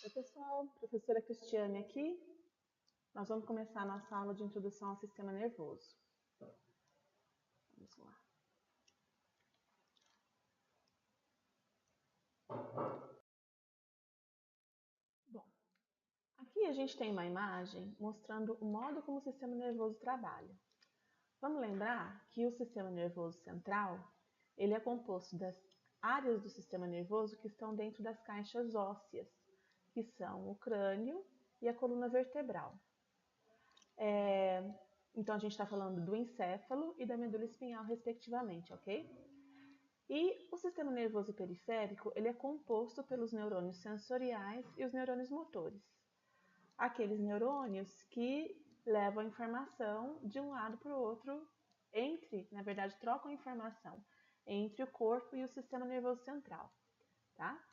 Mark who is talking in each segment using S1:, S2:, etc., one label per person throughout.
S1: Oi, pessoal, professora Cristiane aqui. Nós vamos começar a nossa aula de introdução ao sistema nervoso. Vamos lá. Bom, aqui a gente tem uma imagem mostrando o modo como o sistema nervoso trabalha. Vamos lembrar que o sistema nervoso central, ele é composto das áreas do sistema nervoso que estão dentro das caixas ósseas, que são o crânio e a coluna vertebral. Então, a gente está falando do encéfalo e da medula espinhal, respectivamente, ok? E o sistema nervoso periférico, ele é composto pelos neurônios sensoriais e os neurônios motores. Aqueles neurônios que levam a informação de um lado para o outro, na verdade, trocam informação entre o corpo e o sistema nervoso central, tá?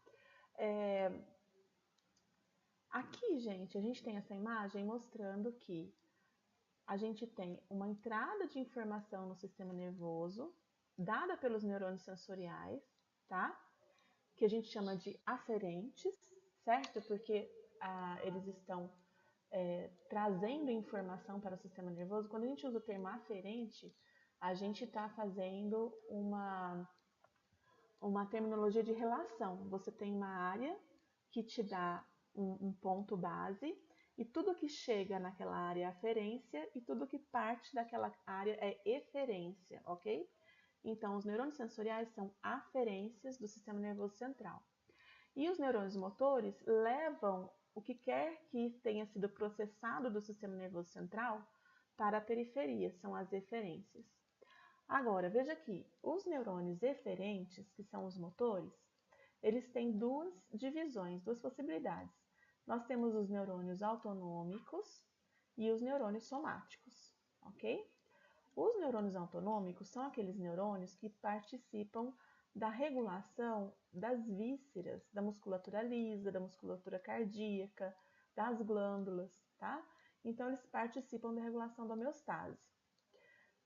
S1: Aqui, gente, a gente tem essa imagem mostrando que a gente tem uma entrada de informação no sistema nervoso, dada pelos neurônios sensoriais, tá? Que a gente chama de aferentes, certo? Porque eles estão trazendo informação para o sistema nervoso. Quando a gente usa o termo aferente, a gente está fazendo uma terminologia de relação. Você tem uma área que te dá um ponto base, e tudo que chega naquela área é aferência, e tudo que parte daquela área é eferência, ok? Então, os neurônios sensoriais são aferências do sistema nervoso central. E os neurônios motores levam o que quer que tenha sido processado do sistema nervoso central para a periferia, são as eferências. Agora, veja aqui, os neurônios eferentes, que são os motores, eles têm duas divisões, duas possibilidades. Nós temos os neurônios autonômicos e os neurônios somáticos, ok? Os neurônios autonômicos são aqueles neurônios que participam da regulação das vísceras, da musculatura lisa, da musculatura cardíaca, das glândulas, tá? Então, eles participam da regulação da homeostase.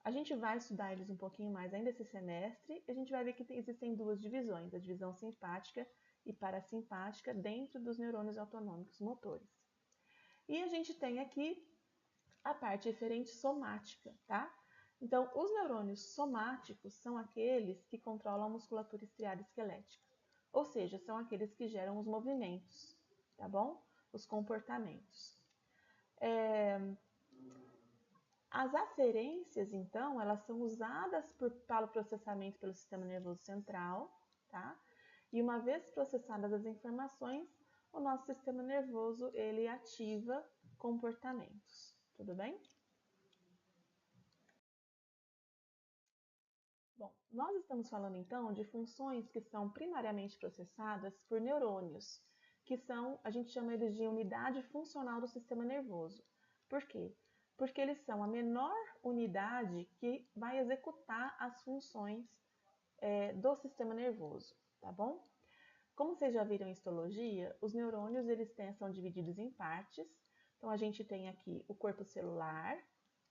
S1: A gente vai estudar eles um pouquinho mais ainda esse semestre, e a gente vai ver que existem duas divisões, a divisão simpática e parasimpática dentro dos neurônios autonômicos motores. E a gente tem aqui a parte eferente somática, tá? Então, os neurônios somáticos são aqueles que controlam a musculatura estriada esquelética, ou seja, são aqueles que geram os movimentos, tá bom? Os comportamentos. As aferências, então, elas são usadas para o processamento pelo sistema nervoso central, tá? E uma vez processadas as informações, o nosso sistema nervoso, ele ativa comportamentos, tudo bem? Bom, nós estamos falando então de funções que são primariamente processadas por neurônios, que são, a gente chama eles de unidade funcional do sistema nervoso. Por quê? Porque eles são a menor unidade que vai executar as funções do sistema nervoso, tá bom? Como vocês já viram em histologia, os neurônios são divididos em partes. Então, a gente tem aqui o corpo celular,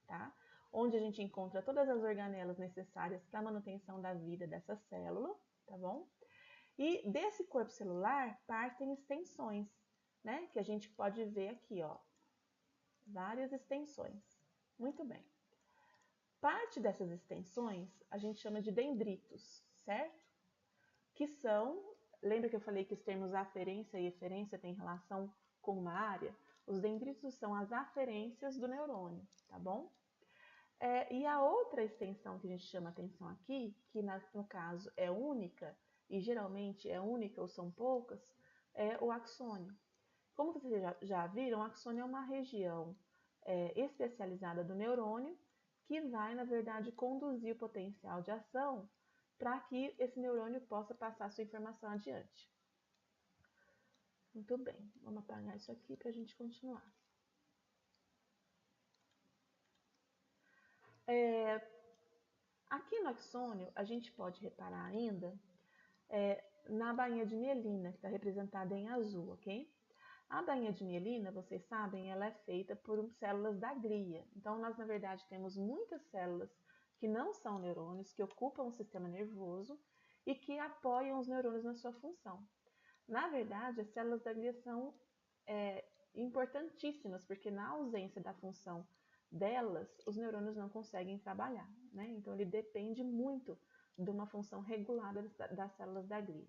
S1: tá? Onde a gente encontra todas as organelas necessárias para a manutenção da vida dessa célula, tá bom? E desse corpo celular partem extensões, né? Que a gente pode ver aqui, ó. Várias extensões. Muito bem. Parte dessas extensões a gente chama de dendritos, certo? Que são, lembra que eu falei que os termos aferência e eferência têm relação com uma área? Os dendritos são as aferências do neurônio, tá bom? E a outra extensão que a gente chama atenção aqui, que no caso é única, e geralmente é única ou são poucas, é o axônio. Como vocês já viram, o axônio é uma região especializada do neurônio que vai, na verdade, conduzir o potencial de ação para que esse neurônio possa passar sua informação adiante. Muito bem, vamos apagar isso aqui para a gente continuar. Aqui no axônio, a gente pode reparar ainda na bainha de mielina, que está representada em azul, ok? A bainha de mielina, vocês sabem, ela é feita por células da glia. Então, nós, na verdade, temos muitas células que não são neurônios, que ocupam o sistema nervoso e que apoiam os neurônios na sua função. Na verdade, as células da glia são importantíssimas, porque na ausência da função delas, os neurônios não conseguem trabalhar, né? Então ele depende muito de uma função regulada das células da glia.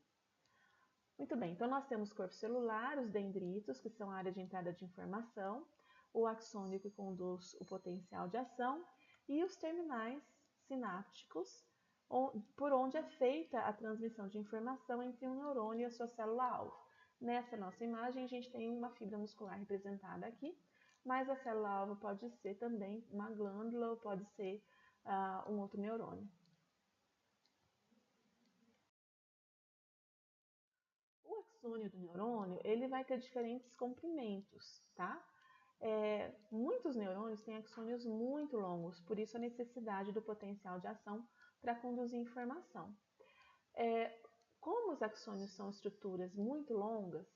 S1: Muito bem, então nós temos corpo celular, os dendritos, que são a área de entrada de informação, o axônio que conduz o potencial de ação e os terminais sinápticos, por onde é feita a transmissão de informação entre um neurônio e a sua célula-alvo. Nessa nossa imagem, a gente tem uma fibra muscular representada aqui, mas a célula-alvo pode ser também uma glândula ou pode ser um outro neurônio. O axônio do neurônio, ele vai ter diferentes comprimentos, tá? Muitos neurônios têm axônios muito longos, por isso a necessidade do potencial de ação para conduzir informação. Como os axônios são estruturas muito longas,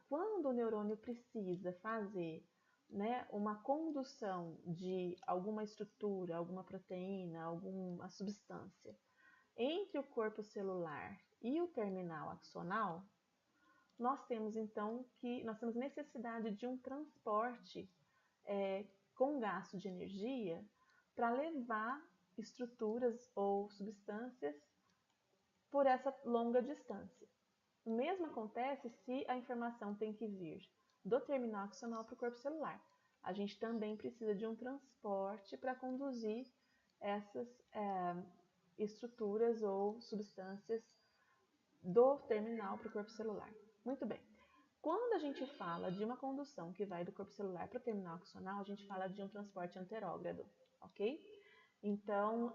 S1: quando o neurônio precisa fazer, né, uma condução de alguma estrutura, alguma proteína, alguma substância entre o corpo celular e o terminal axonal, nós temos então necessidade de um transporte com gasto de energia para levar estruturas ou substâncias por essa longa distância. O mesmo acontece se a informação tem que vir do terminal axonal para o corpo celular. A gente também precisa de um transporte para conduzir essas estruturas ou substâncias do terminal para o corpo celular. Muito bem. Quando a gente fala de uma condução que vai do corpo celular para o terminal axonal, a gente fala de um transporte anterógrado, ok? Então,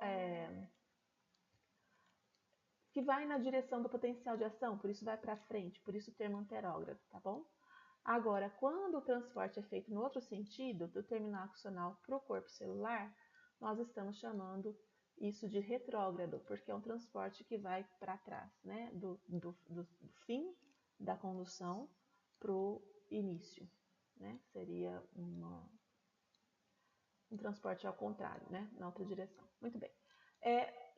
S1: que vai na direção do potencial de ação, por isso vai para frente, por isso o termo anterógrado, tá bom? Agora, quando o transporte é feito no outro sentido, do terminal axonal para o corpo celular, nós estamos chamando isso de retrógrado, porque é um transporte que vai para trás, né? Do fim da condução para o início, né? Seria um transporte ao contrário, né? Na outra direção. Muito bem.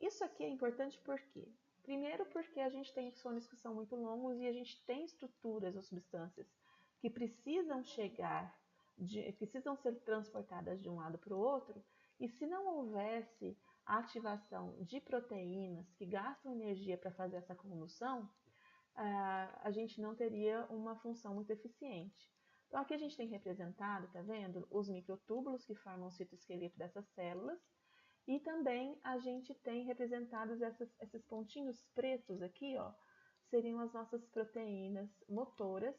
S1: Isso aqui é importante porque, primeiro, porque a gente tem axônios que são muito longos e a gente tem estruturas ou substâncias que precisam precisam ser transportadas de um lado para o outro, e se não houvesse a ativação de proteínas que gastam energia para fazer essa condução, a gente não teria uma função muito eficiente. Então aqui a gente tem representado, tá vendo, os microtúbulos que formam o citoesqueleto dessas células, e também a gente tem representados esses pontinhos pretos aqui, ó, seriam as nossas proteínas motoras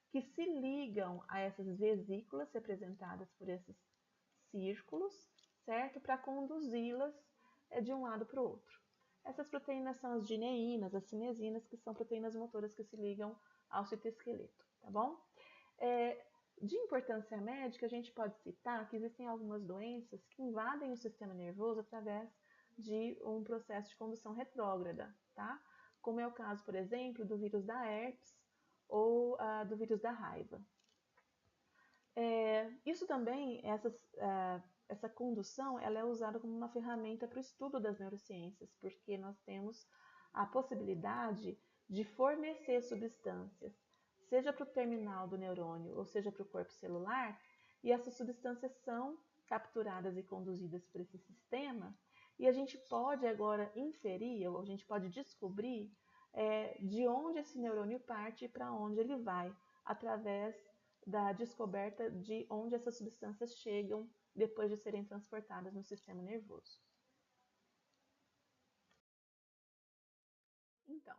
S1: que se ligam a essas vesículas representadas por esses círculos, certo? Para conduzi-las de um lado para o outro. Essas proteínas são as gineínas, as cinesinas, que são proteínas motoras que se ligam ao citoesqueleto, tá bom? De importância médica, a gente pode citar que existem algumas doenças que invadem o sistema nervoso através de um processo de condução retrógrada, tá? Como é o caso, por exemplo, do vírus da herpes ou do vírus da raiva. Isso também, essa condução, ela é usada como uma ferramenta para o estudo das neurociências, porque nós temos a possibilidade de fornecer substâncias, seja para o terminal do neurônio ou seja para o corpo celular, e essas substâncias são capturadas e conduzidas por esse sistema, e a gente pode agora inferir, ou a gente pode descobrir de onde esse neurônio parte e para onde ele vai, através da descoberta de onde essas substâncias chegam depois de serem transportadas no sistema nervoso. Então,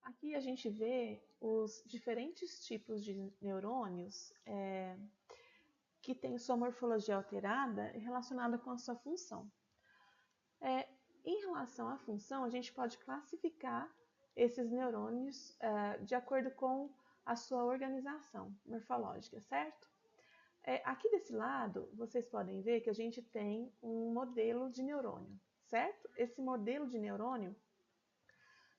S1: aqui a gente vê os diferentes tipos de neurônios que têm sua morfologia alterada relacionada com a sua função. Em relação à função, a gente pode classificar esses neurônios de acordo com a sua organização morfológica, certo? Aqui desse lado, vocês podem ver que a gente tem um modelo de neurônio, certo? Esse modelo de neurônio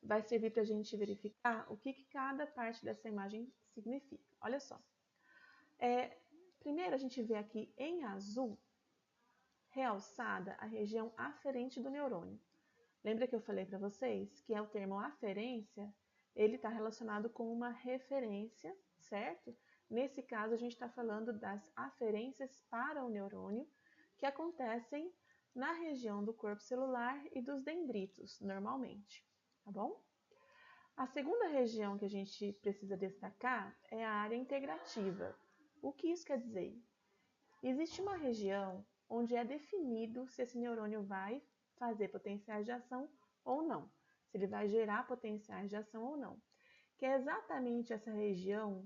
S1: vai servir para a gente verificar o que cada parte dessa imagem significa. Olha só. Primeiro, a gente vê aqui em azul, realçada a região aferente do neurônio. Lembra que eu falei para vocês que o termo aferência, ele está relacionado com uma referência, certo? Nesse caso, a gente está falando das aferências para o neurônio, que acontecem na região do corpo celular e dos dendritos, normalmente, tá bom? A segunda região que a gente precisa destacar é a área integrativa. O que isso quer dizer? Existe uma região onde é definido se esse neurônio vai fazer potenciais de ação ou não, se ele vai gerar potenciais de ação ou não, que é exatamente essa região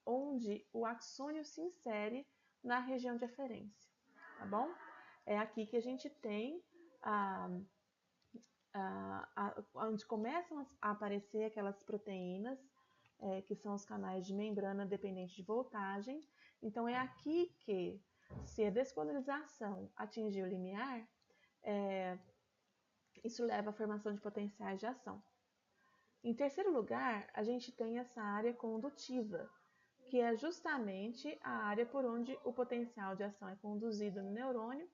S1: onde o axônio se insere na região de aferência, tá bom? É aqui que a gente tem onde começam a aparecer aquelas proteínas, que são os canais de membrana dependente de voltagem. Então, é aqui que, se a despolarização atingir o limiar, isso leva à formação de potenciais de ação. Em terceiro lugar, a gente tem essa área condutiva, que é justamente a área por onde o potencial de ação é conduzido no neurônio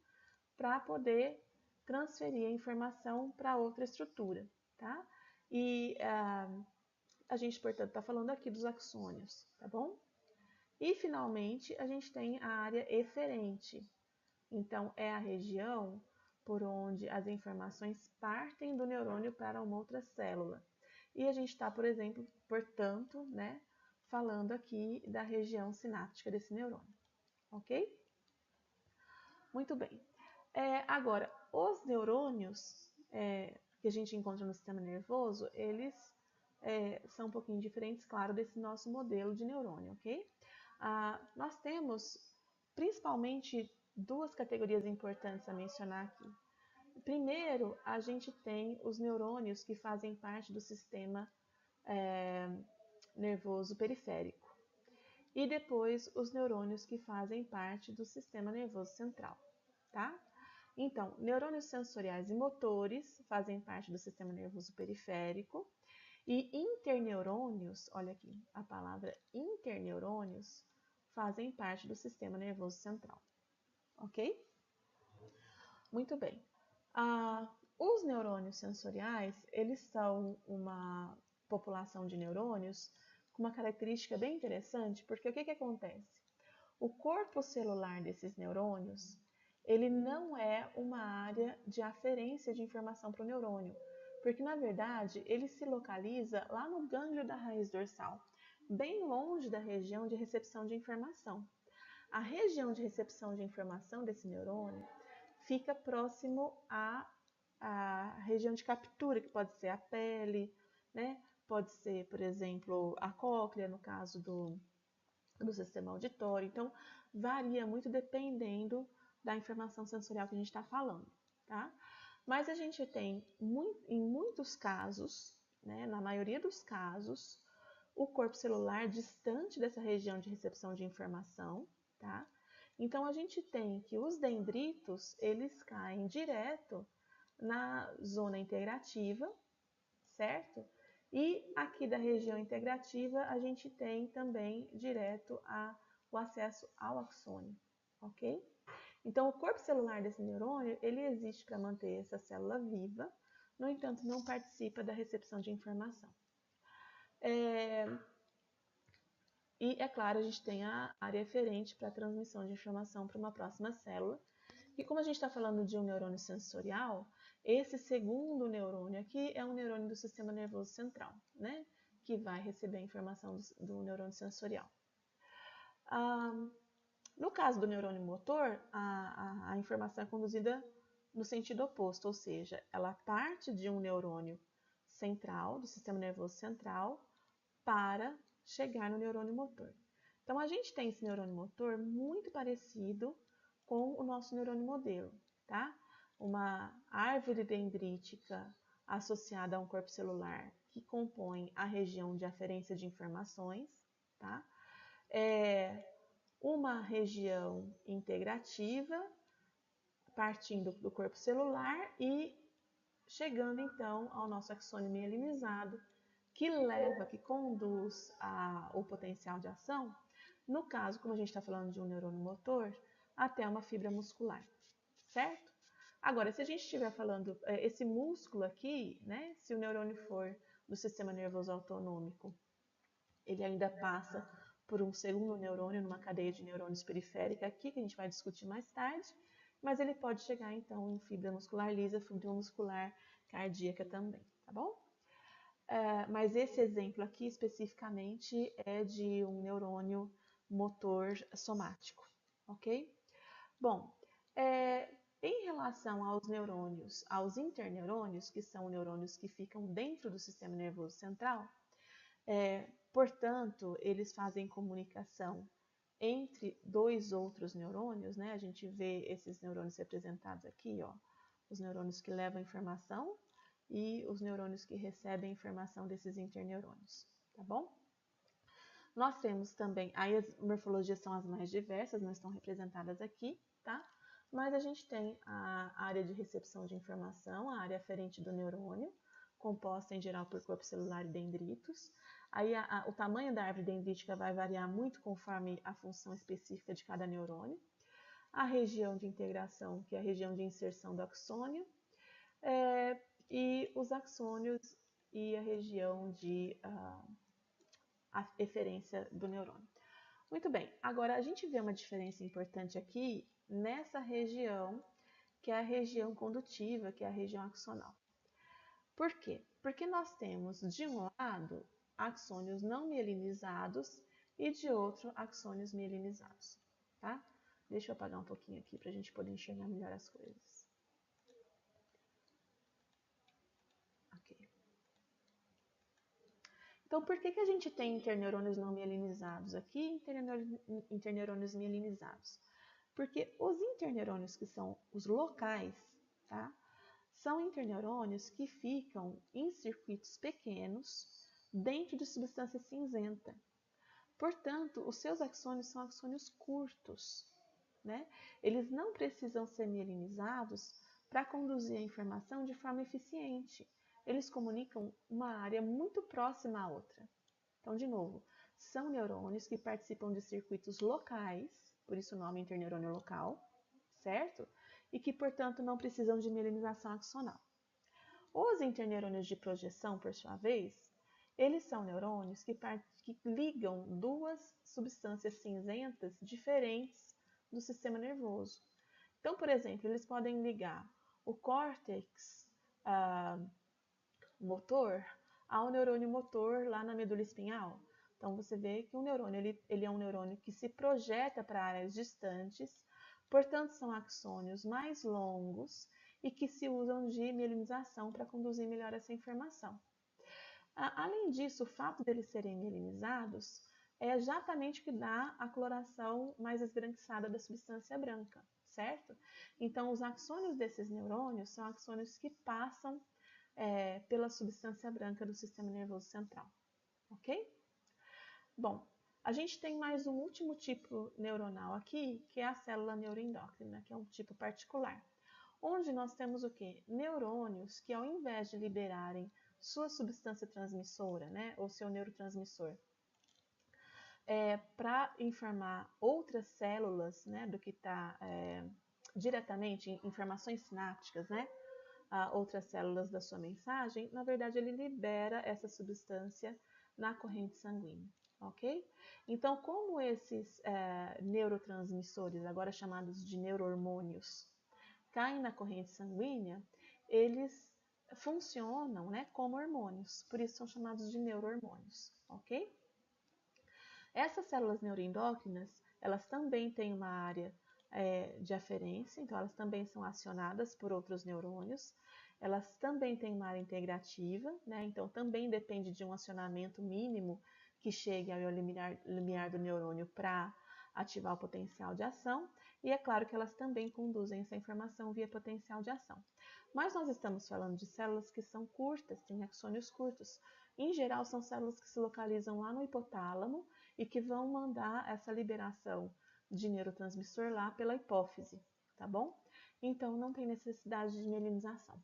S1: para poder transferir a informação para outra estrutura, tá? E a gente, portanto, está falando aqui dos axônios, tá bom? E, finalmente, a gente tem a área eferente. Então, é a região por onde as informações partem do neurônio para uma outra célula. E a gente está, por exemplo, portanto, né, falando aqui da região sináptica desse neurônio, ok? Muito bem. Agora, os neurônios que a gente encontra no sistema nervoso, eles são um pouquinho diferentes, claro, desse nosso modelo de neurônio, ok? Nós temos principalmente duas categorias importantes a mencionar aqui. Primeiro, a gente tem os neurônios que fazem parte do sistema nervoso periférico. E depois, os neurônios que fazem parte do sistema nervoso central, tá? Então, neurônios sensoriais e motores fazem parte do sistema nervoso periférico. E interneurônios, olha aqui, a palavra interneurônios, fazem parte do sistema nervoso central, ok? Muito bem. Os neurônios sensoriais, eles são uma população de neurônios com uma característica bem interessante, porque o que acontece? O corpo celular desses neurônios, ele não é uma área de aferência de informação para o neurônio, porque, na verdade, ele se localiza lá no gânglio da raiz dorsal, bem longe da região de recepção de informação. A região de recepção de informação desse neurônio fica próximo à região de captura, que pode ser a pele, né? Pode ser, por exemplo, a cóclea, no caso do sistema auditório. Então, varia muito dependendo da informação sensorial que a gente está falando, tá? Mas a gente tem, em muitos casos, né, na maioria dos casos, o corpo celular distante dessa região de recepção de informação, tá? Então, a gente tem que os dendritos, eles caem direto na zona integrativa, certo? E aqui da região integrativa, a gente tem também direto o acesso ao axônio, ok? Então, o corpo celular desse neurônio, ele existe para manter essa célula viva, no entanto, não participa da recepção de informação. E, é claro, a gente tem a área eferente para a transmissão de informação para uma próxima célula. E como a gente está falando de um neurônio sensorial, esse segundo neurônio aqui é um neurônio do sistema nervoso central, né? Que vai receber a informação do neurônio sensorial. No caso do neurônio motor, a informação é conduzida no sentido oposto, ou seja, ela parte de um neurônio central, do sistema nervoso central, para chegar no neurônio motor. Então, a gente tem esse neurônio motor muito parecido com o nosso neurônio modelo, tá? Uma árvore dendrítica associada a um corpo celular que compõe a região de aferência de informações, tá? Uma região integrativa partindo do corpo celular e chegando então ao nosso axônio mielinizado, que conduz o potencial de ação, no caso, como a gente está falando de um neurônio motor, até uma fibra muscular, certo? Agora, se a gente estiver falando esse músculo aqui, né, se o neurônio for do sistema nervoso autonômico, ele ainda passa por um segundo neurônio numa cadeia de neurônios periférica aqui, que a gente vai discutir mais tarde, mas ele pode chegar então em fibra muscular lisa, fibra muscular cardíaca também, tá bom? Mas esse exemplo aqui especificamente é de um neurônio motor somático, ok? Bom, em relação aos neurônios, aos interneurônios, que são neurônios que ficam dentro do sistema nervoso central, portanto, eles fazem comunicação entre dois outros neurônios, né? A gente vê esses neurônios representados aqui, ó, os neurônios que levam informação e os neurônios que recebem informação desses interneurônios, tá bom? Nós temos também, aí as morfologias são as mais diversas, não estão representadas aqui, tá? Mas a gente tem a área de recepção de informação, a área aferente do neurônio, composta em geral por corpo celular e dendritos. Aí o tamanho da árvore dendrítica vai variar muito conforme a função específica de cada neurônio. A região de integração, que é a região de inserção do axônio, e os axônios e a região de eferência do neurônio. Muito bem, agora a gente vê uma diferença importante aqui nessa região, que é a região condutiva, que é a região axonal. Por quê? Porque nós temos, de um lado, axônios não mielinizados e de outro, axônios mielinizados, tá? Deixa eu apagar um pouquinho aqui para a gente poder enxergar melhor as coisas. Ok. Então, por que a gente tem interneurônios não mielinizados aqui e interneurônios mielinizados? Porque os interneurônios que são os locais, tá? São interneurônios que ficam em circuitos pequenos dentro de substância cinzenta. Portanto, os seus axônios são axônios curtos, né? Eles não precisam ser mielinizados para conduzir a informação de forma eficiente. Eles comunicam uma área muito próxima à outra. Então, de novo, são neurônios que participam de circuitos locais, por isso o nome interneurônio local, certo? E que, portanto, não precisam de mielinização axonal. Os interneurônios de projeção, por sua vez, eles são neurônios que ligam duas substâncias cinzentas diferentes do sistema nervoso. Então, por exemplo, eles podem ligar o córtex motor ao neurônio motor lá na medula espinhal. Então, você vê que o neurônio ele é um neurônio que se projeta para áreas distantes, portanto, são axônios mais longos e que se usam de mielinização para conduzir melhor essa informação. Além disso, o fato deles serem mielinizados é exatamente o que dá a coloração mais esbranquiçada da substância branca, certo? Então, os axônios desses neurônios são axônios que passam pela substância branca do sistema nervoso central, ok? Bom, a gente tem mais um último tipo neuronal aqui, que é a célula neuroendócrina, que é um tipo particular, onde nós temos o quê? Neurônios que, ao invés de liberarem sua substância transmissora, né, ou seu neurotransmissor, para informar outras células, né, do que está diretamente em informações sinápticas, né, a outras células da sua mensagem, na verdade ele libera essa substância na corrente sanguínea, ok? Então, como esses neurotransmissores, agora chamados de neurohormônios, caem na corrente sanguínea, eles funcionam, né, como hormônios, por isso são chamados de neurohormônios, ok? Essas células neuroendócrinas, elas também têm uma área de aferência, então elas também são acionadas por outros neurônios, elas também têm uma área integrativa, né, então também depende de um acionamento mínimo que chegue ao limiar do neurônio para ativar o potencial de ação, e é claro que elas também conduzem essa informação via potencial de ação. Mas nós estamos falando de células que são curtas, têm axônios curtos. Em geral, são células que se localizam lá no hipotálamo e que vão mandar essa liberação de neurotransmissor lá pela hipófise, tá bom? Então, não tem necessidade de mielinização.